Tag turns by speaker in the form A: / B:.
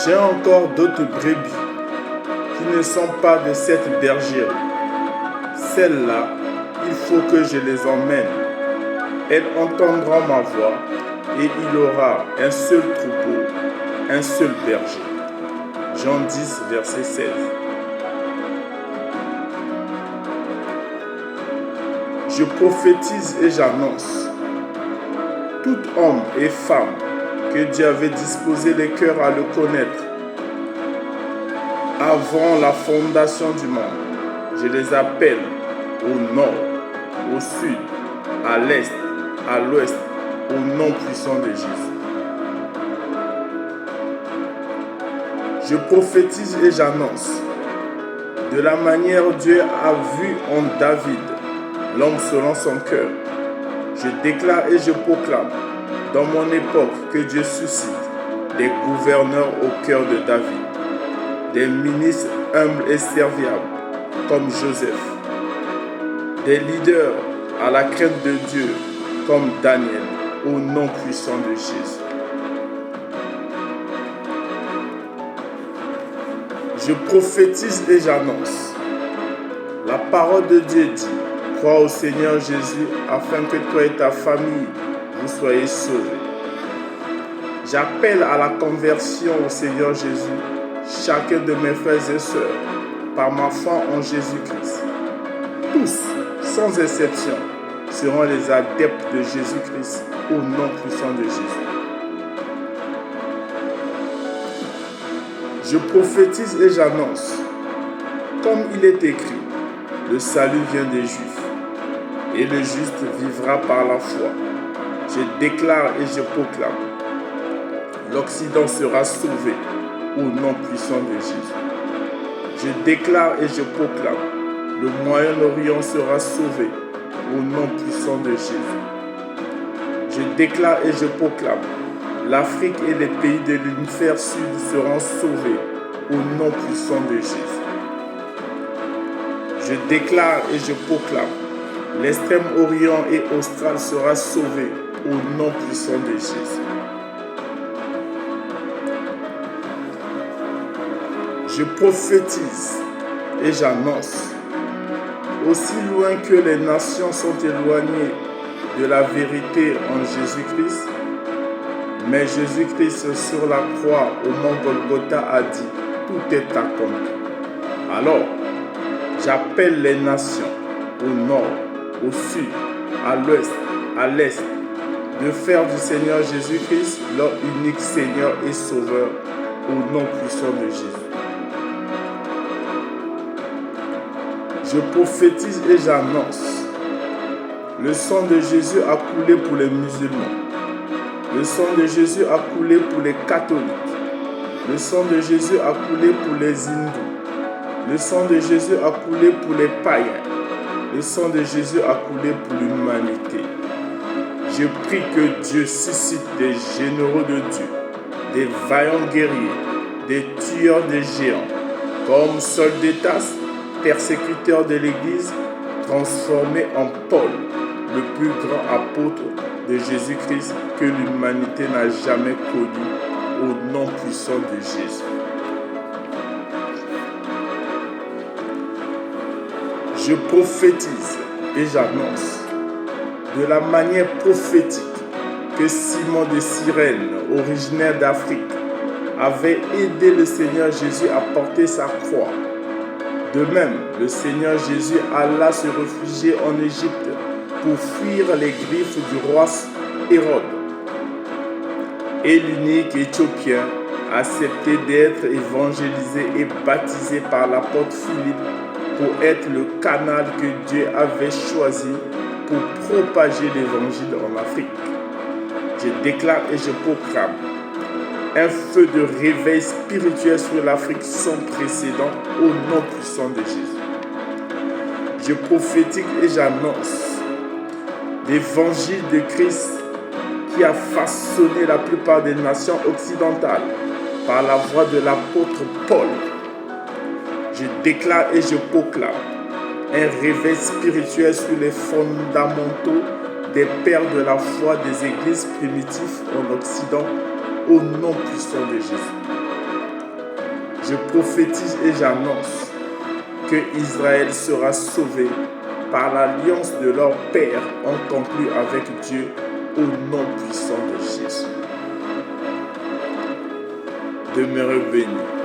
A: J'ai encore d'autres brebis qui ne sont pas de cette bergerie. Celles-là, il faut que je les emmène. Elles entendront ma voix et il y aura un seul troupeau, un seul berger. Jean 10, verset 16. Je prophétise et j'annonce. Tout homme et femme que Dieu avait disposé les cœurs à le connaître avant la fondation du monde, je les appelle au nord, au sud, à l'est, à l'ouest, au nom puissant de Jésus. Je prophétise et j'annonce. De la manière Dieu a vu en David, l'homme selon son cœur, je déclare et je proclame dans mon époque que Dieu suscite des gouverneurs au cœur de David, des ministres humbles et serviables comme Joseph, des leaders à la crainte de Dieu comme Daniel, au nom puissant de Jésus. Je prophétise et j'annonce. La parole de Dieu dit, crois au Seigneur Jésus afin que toi et ta famille vous soyez sauvés. J'appelle à la conversion au Seigneur Jésus chacun de mes frères et sœurs par ma foi en Jésus-Christ. Tous, sans exception, seront les adeptes de Jésus-Christ au nom puissant de Jésus. Je prophétise et j'annonce, comme il est écrit, le salut vient des Juifs, et le juste vivra par la foi. Je déclare et je proclame, l'Occident sera sauvé au nom puissant de Jésus. Je déclare et je proclame, le Moyen-Orient sera sauvé au nom puissant de Jésus. Je déclare et je proclame, l'Afrique et les pays de l'hémisphère sud seront sauvés au nom puissant de Jésus. Je déclare et je proclame, l'Extrême-Orient et Austral sera sauvé au nom puissant de Jésus. Je prophétise et j'annonce, aussi loin que les nations sont éloignées de la vérité en Jésus-Christ, mais Jésus-Christ sur la croix au mont Golgotha a dit, tout est accompli. Alors, j'appelle les nations au nord, au sud, à l'ouest, à l'est, de faire du Seigneur Jésus-Christ leur unique Seigneur et Sauveur au nom puissant de Jésus. Je prophétise et j'annonce. Le sang de Jésus a coulé pour les musulmans. Le sang de Jésus a coulé pour les catholiques. Le sang de Jésus a coulé pour les hindous. Le sang de Jésus a coulé pour les païens. Le sang de Jésus a coulé pour l'humanité. Je prie que Dieu suscite des généraux de Dieu, des vaillants guerriers, des tueurs de géants, comme Saul de Tarse, persécuteur de l'Église, transformé en Paul, le plus grand apôtre de Jésus-Christ que l'humanité n'a jamais connu, au nom puissant de Jésus. Je prophétise et j'annonce de la manière prophétique que Simon de Cyrène, originaire d'Afrique, avait aidé le Seigneur Jésus à porter sa croix. De même, le Seigneur Jésus alla se réfugier en Égypte pour fuir les griffes du roi Hérode. Et l'unique Éthiopien acceptait d'être évangélisé et baptisé par l'apôtre Philippe pour être le canal que Dieu avait choisi pour propager l'évangile en Afrique. Je déclare et je proclame un feu de réveil spirituel sur l'Afrique sans précédent au nom puissant de Jésus. Je prophétise et j'annonce l'évangile de Christ qui a façonné la plupart des nations occidentales par la voix de l'apôtre Paul. Je déclare et je proclame un réveil spirituel sur les fondamentaux des pères de la foi des églises primitives en Occident au nom puissant de Jésus. Je prophétise et j'annonce que Israël sera sauvé par l'alliance de leurs pères ont conclu avec Dieu au nom puissant de Jésus. Demeurez bénis.